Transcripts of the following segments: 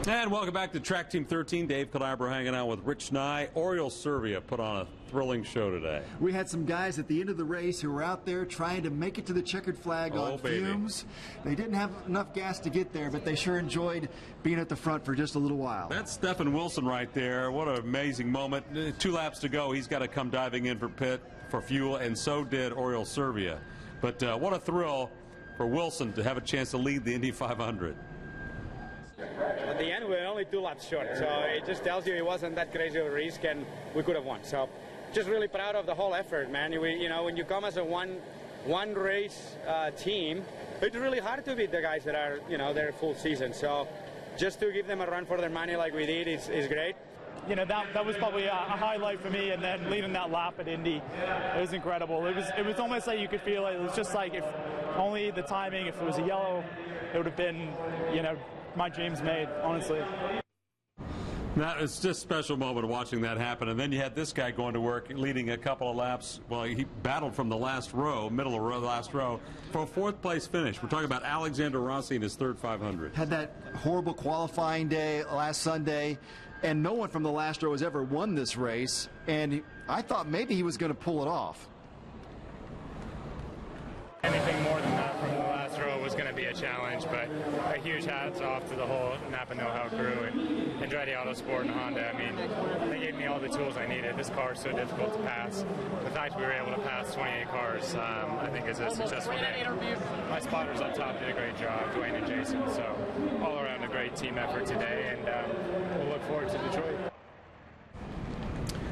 And welcome back to Track Team 13. Dave Calabro hanging out with Rich Nye. Oriol Servia put on a thrilling show today. We had some guys at the end of the race who were out there trying to make it to the checkered flag on fumes. They didn't have enough gas to get there, but they sure enjoyed being at the front for just a little while. That's Stephen Wilson right there. What an amazing moment. 2 laps to go. He's got to come diving in for pit for fuel, and so did Oriol Servia. But what a thrill for Wilson to have a chance to lead the Indy 500. At the end, we were only 2 laps short, so it just tells you it wasn't that crazy of a risk, and we could have won. So, just really proud of the whole effort, man. You know, when you come as a one race team, it's really hard to beat the guys that are, you know, their full season. So, just to give them a run for their money like we did is great. You know, that was probably a highlight for me, and then leading that lap at Indy, it was incredible. It was almost like you could feel it. It was just like if only the timing, if it was a yellow, it would have been, you know, my dreams made, honestly. That was just a special moment watching that happen. And then you had this guy going to work, leading a couple of laps. Well, he battled from the last row, middle of the last row, for a 4th place finish. We're talking about Alexander Rossi in his 3rd 500. Had that horrible qualifying day last Sunday, and no one from the last row has ever won this race. And I thought maybe he was going to pull it off. Anything more than that from the last row was going to be a challenge, but a huge hats off to the whole Napa know-how crew and Andretti Autosport and Honda. I mean, they gave me all the tools I needed. This car is so difficult to pass. The fact we were able to pass 28 cars, I think is a successful day. My spotters up top did a great job, Dwayne and Jason, so all around a great team effort today, and we'll look forward to Detroit.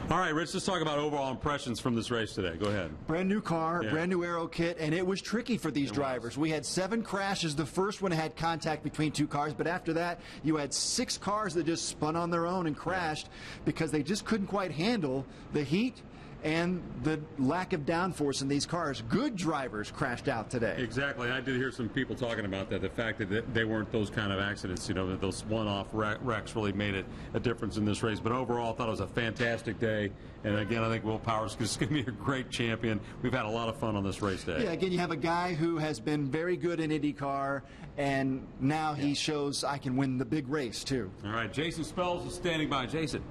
All right, Rich, let's talk about overall impressions from this race today. Go ahead. Brand new car, brand new aero kit, and it was tricky for these drivers. We had 7 crashes. The first one had contact between 2 cars, but after that, you had 6 cars that just spun on their own and crashed because they just couldn't quite handle the heat and the lack of downforce in these cars. Good drivers crashed out today. Exactly. I did hear some people talking about that, the fact that they weren't those kind of accidents, you know, that those one-off wrecks really made it a difference in this race. But overall, I thought it was a fantastic day. And again, I think Will Power's just going to be a great champion. We've had a lot of fun on this race day. Yeah, again, you have a guy who has been very good in IndyCar, and now he shows I can win the big race, too. All right, Jason Spells is standing by. Jason.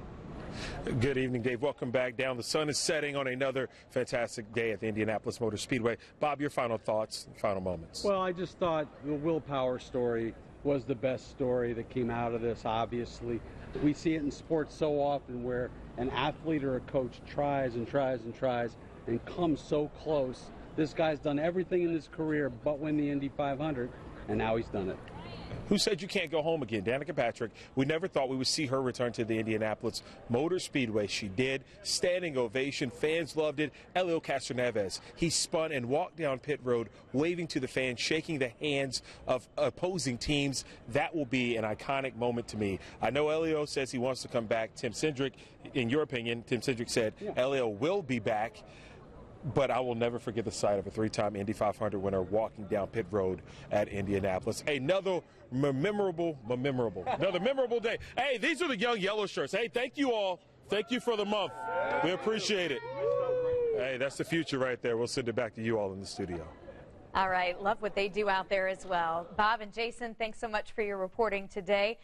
Good evening, Dave. Welcome back down. The sun is setting on another fantastic day at the Indianapolis Motor Speedway. Bob, your final thoughts, final moments. Well, I just thought the Will Power story was the best story that came out of this, obviously. We see it in sports so often where an athlete or a coach tries and tries and tries and comes so close. This guy's done everything in his career but win the Indy 500, and now he's done it. Who said you can't go home again? Danica Patrick. We never thought we would see her return to the Indianapolis Motor Speedway. She did. Standing ovation. Fans loved it. Elio Castroneves. He spun and walked down pit road, waving to the fans, shaking the hands of opposing teams. That will be an iconic moment to me. I know Elio says he wants to come back. Tim Cindric, in your opinion, Tim Cindric said Elio will be back. But I will never forget the sight of a 3-time Indy 500 winner walking down pit road at Indianapolis. Another memorable day. Hey, these are the young yellow shirts. Hey, thank you all. Thank you for the month. We appreciate it. Hey, that's the future right there. We'll send it back to you all in the studio. All right. Love what they do out there as well. Bob and Jason, thanks so much for your reporting today.